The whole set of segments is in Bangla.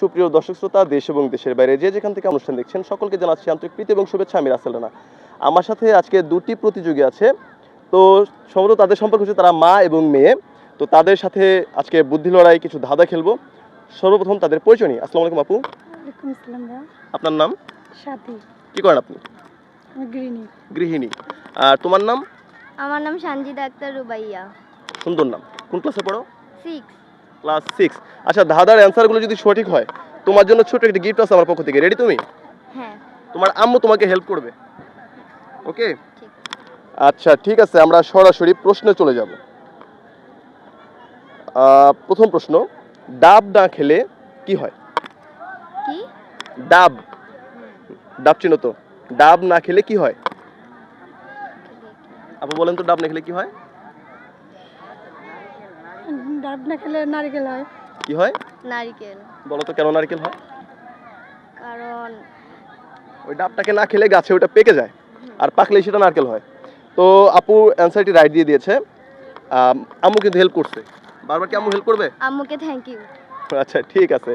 সুপ্রিয় দর্শক শ্রোতা, দেশ এবং দেশের বাইরে যে যেখান থেকে অনুষ্ঠান দেখছেন সকলকে জানাচ্ছি আন্তরিক প্রীতি এবং শুভেচ্ছা। আমি রাসেল রানা। আমার সাথে আজকে দুটি প্রতিযোগী আছে। তো সম্ভবত তাদের সম্পর্ক হচ্ছে তারা মা এবং মেয়ে। তো তাদের সাথে আজকে বুদ্ধি লড়াই কিছু ধাঁধা খেলবো। সর্বপ্রথম তাদের পরিচয় নিই। আসসালামু আলাইকুম আপু। ওয়ালাইকুম আসসালাম ভাইয়া। আপনার নাম? সাথী। কি করেন আপনি? আমি গৃহিণী। গৃহিণী। আর তোমার নাম? আমার নাম সানজিদা আক্তার রুবাইয়া। সুন্দর নাম। কোন ক্লাসে পড়ো? 6। ক্লাস 6। আচ্ছা, ধাঁধার অ্যান্সারগুলো যদি সঠিক হয় তোমার জন্য ছোট একটা গিফট আছে আমার পক্ষ থেকে। রেডি তুমি? হ্যাঁ। তোমার আম্মু তোমাকে হেল্প করবে। ওকে? ঠিক। আচ্ছা ঠিক আছে, আমরা সরাসরি প্রশ্নে চলে যাব। প্রথম প্রশ্ন, ডাব না খেলে কি হয়? কি? ডাব। ডাব চিনো তো? ডাব না খেলে কি হয়? আপু বলেন তো, ডাব না খেলে কি হয়? ডাব না খেলে নারকেল হয়। কি হয়? নারকেল। বলো তো কেন নারকেল হয়? কারণ ওই ডাবটাকে না খেলে গাছে ওটা পেকে যায়, আর পাকলেই সেটা নারকেল হয়। তো আপু অ্যান্সারটি রাইট দিয়ে দিয়েছে। আম্মু কিন্তু হেল্প করছে। বারবার কি আম্মু হেল্প করবে? আম্মুকে থ্যাংক ইউ। আচ্ছা ঠিক আছে।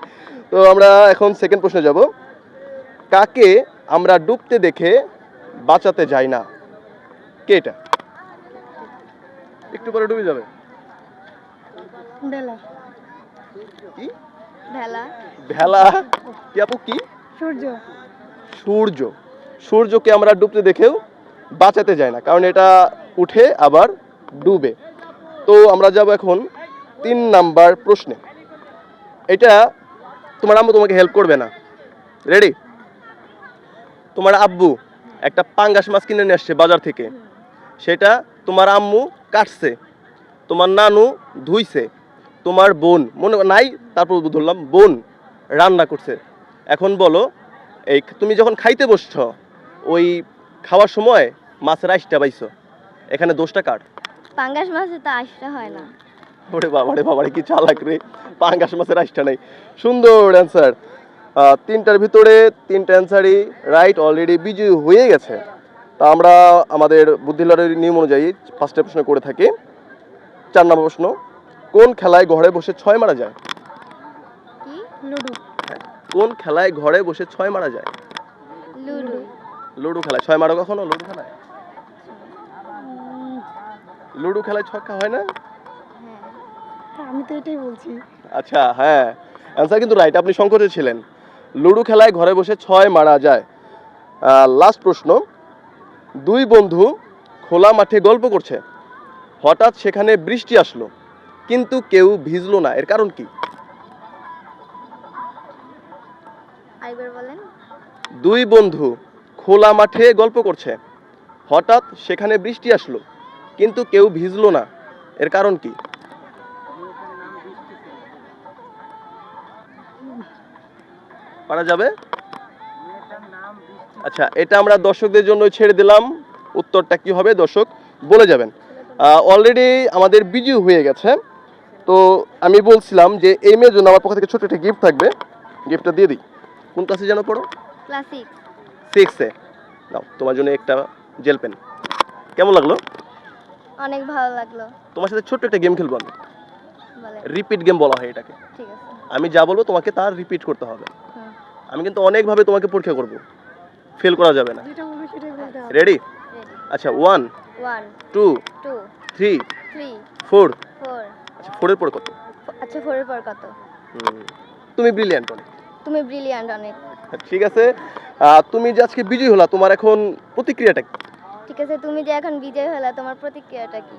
তো আমরা এখন সেকেন্ড প্রশ্নে যাব। কাকে আমরা ডুবতে দেখে বাঁচাতে যাই না? কে এটা? একটু পরে ডুবে যাবে। বেলা। কি? ভেলা। ভেলা? কি আপু কি? সূর্য। সূর্য। সূর্যকে আমরা ডুবতে দেখেও বাঁচাতে যাই না, কারণ এটা উঠে আবার ডুবে। তো আমরা যাব এখন 3 নাম্বার প্রশ্নে। এটা তোমার আম্মু তোমাকে হেল্প করবে না। রেডি? তোমার আব্বু একটা পাঙ্গাস মাছ কিনে নিয়ে আসছে বাজার থেকে। সেটা তোমার আম্মু কাটছে, তোমার নানু ধুইছে, তোমার বোন মনে নাই, তারপর ধরলাম বোন রান্না করছে। এখন বলো, এই তুমি যখন খাইতে বসছ ওই খাওয়ার সময় মাছের আইসটা পাইছো, এখানে দোষটা কার? পাঙ্গাস মাছে তো আশটা হয় না। ওরে বাবা রে বাবা রে, কি চালাক রে! পাঙ্গাস মাছের আইসটা নেই। সুন্দর অ্যান্সার। 3টার ভিতরে 3টা অ্যান্সারই রাইট, অলরেডি বিজয়ী হয়ে গেছে। তা আমরা আমাদের বুদ্ধি লড়াইয়ের নিয়ম অনুযায়ী 5টা প্রশ্ন করে থাকি। 4 নম্বর প্রশ্ন, কোন খেলায় ঘরে বসে 6 মারা যায়? কি? লুডো। কোন খেলায় ঘরে বসে 6 মারা যায়? লুডো। লুডো খেলায় 6 মারো কখনো? লুডো খেলায়? লুডো খেলায় ছক্কা হয় না? হ্যাঁ। আমি তো এটাই বলছি। আচ্ছা হ্যাঁ, অ্যান্সার কিন্তু রাইট। আপনি সংকটে ছিলেন। লুডো খেলায় ঘরে বসে 6 মারা যায়। লাস্ট প্রশ্ন, 2 বন্ধু খোলা মাঠে গল্প করছে, হঠাৎ সেখানে বৃষ্টি আসলো কিন্তু কেউ ভিজলো না, এর কারণ কি? আরেকবার বলেন। 2 বন্ধু খোলা মাঠে গল্প করছে, হঠাৎ সেখানে বৃষ্টি আসলো কিন্তু কেউ ভিজলো না, এর কারণ কি? পারা যাবে? আচ্ছা, এটা আমরা দর্শকদের জন্য ছেড়ে দিলাম। উত্তরটা কি হবে দর্শক বলে যাবেন। অলরেডি আমাদের বিজয় হয়ে গেছে। তো আমি বলছিলাম যে এই মেয়ের জন্য আমার পক্ষ থেকে ছোট একটা গিফট থাকবে। গিফটটা দিয়ে দিই। কোন ক্লাসে যেন পড়ো? ক্লাস 6। 6-এ। নাও তোমার জন্য একটা জেল পেন। কেমন লাগলো? অনেক ভালো লাগলো। তোমার সাথে ছোট্ট একটা গেম খেলবো আমি। বলেন। রিপিট গেম বলা হয় এটাকে। ঠিক আছে। আমি যা বলবো তোমাকে তার রিপিট করতে হবে। হুম। আমি কিন্তু অনেকভাবে তোমাকে পরীক্ষা করব, ফেল করা যাবে না। যেটা বলবো সেটাই বলতে হবে। রেডি? রেডি। আচ্ছা 1 1 2 2 3 3 4। 4। আচ্ছা 4 এর পর কত? আচ্ছা 4 এর পর কত? তুমি ব্রিলিয়ান্ট অনেক। তুমি ব্রিলিয়ান্ট অনেক। ঠিক আছে। তুমি যে আজকে বিজয়ী হলা, তোমার এখন প্রতিক্রিয়াটা কি? ঠিক আছে, তুমি যে এখন বিজয় হলা, তোমার প্রতিক্রিয়াটা কি?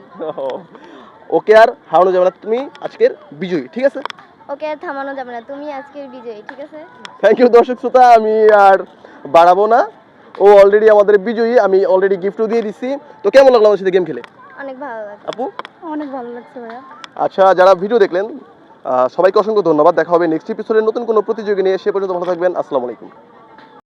ওকে, আর হারানো যাবে না, তুমি আজকের বিজয়ী। ঠিক আছে? ওকে আর থামানো যাবে না, তুমি আজকের বিজয়ী। ঠিক আছে? থ্যাংক ইউ দর্শক শ্রোতা, আমি আর বাড়াবো না। ও অলরেডি আমাদের বিজয়ী, আমি অলরেডি গিফটও দিয়ে দিচ্ছি। তো কেমন লাগলো আমার সাথে গেম খেলে? অনেক ভালো লাগছে। আপু? অনেক ভালো লাগছে ভাইয়া। আচ্ছা, যারা ভিডিও দেখলেন সবাইকে অসংখ্য ধন্যবাদ। দেখা হবে নেক্সট এপিসোডে নতুন কোনো প্রতিযোগী নিয়ে। সে পর্যন্ত ভালো থাকবেন। আসসালামু আলাইকুম।